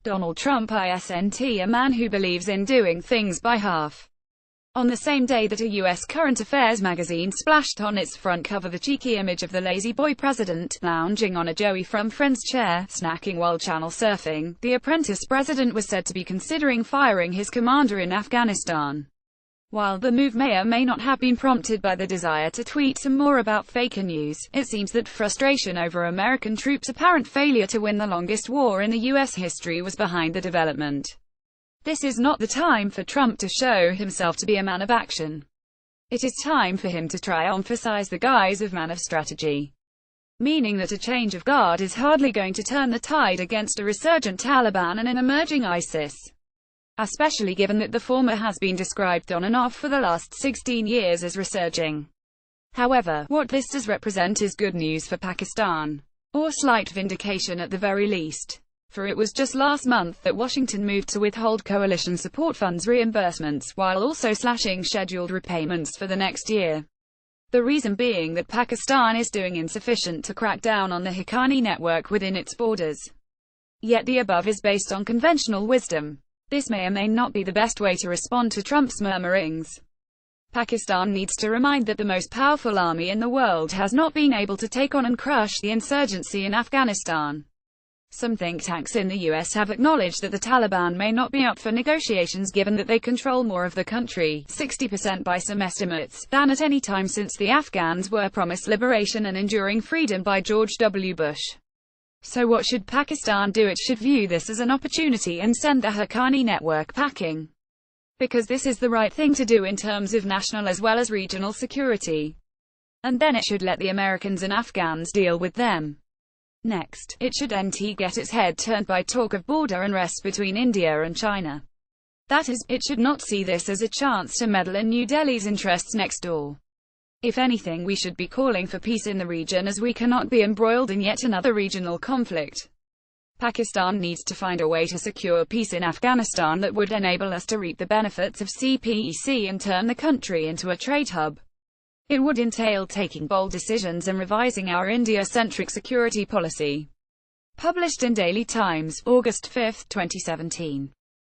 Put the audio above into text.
Donald Trump isn't a man who believes in doing things by half. On the same day that a U.S. current affairs magazine splashed on its front cover the cheeky image of the lazy boy president, lounging on a Joey from Friends chair, snacking while channel surfing, the apprentice president was said to be considering firing his commander in Afghanistan. While the move may or may not have been prompted by the desire to tweet some more about fake news, it seems that frustration over American troops' apparent failure to win the longest war in the U.S. history was behind the development. This is not the time for Trump to show himself to be a man of action. It is time for him to try emphasize the guise of man of strategy. Meaning that a change of guard is hardly going to turn the tide against a resurgent Taliban and an emerging ISIS. Especially given that the former has been described on and off for the last 16 years as resurging. However, what this does represent is good news for Pakistan. Or slight vindication at the very least. For it was just last month that Washington moved to withhold coalition support funds reimbursements, while also slashing scheduled repayments for the next year. The reason being that Pakistan is doing insufficient to crack down on the Haqqani network within its borders. Yet the above is based on conventional wisdom. This may or may not be the best way to respond to Trump's murmurings. Pakistan needs to remind that the most powerful army in the world has not been able to take on and crush the insurgency in Afghanistan. Some think tanks in the US have acknowledged that the Taliban may not be up for negotiations given that they control more of the country, 60% by some estimates, than at any time since the Afghans were promised liberation and enduring freedom by George W. Bush. So what should Pakistan do? It should view this as an opportunity and send the Haqqani network packing. Because this is the right thing to do in terms of national as well as regional security. And then it should let the Americans and Afghans deal with them. Next, it should get its head turned by talk of border unrest between India and China. That is, it should not see this as a chance to meddle in New Delhi's interests next door. If anything, we should be calling for peace in the region, as we cannot be embroiled in yet another regional conflict. Pakistan needs to find a way to secure peace in Afghanistan that would enable us to reap the benefits of CPEC and turn the country into a trade hub. It would entail taking bold decisions and revising our India-centric security policy. Published in Daily Times, August 5, 2017.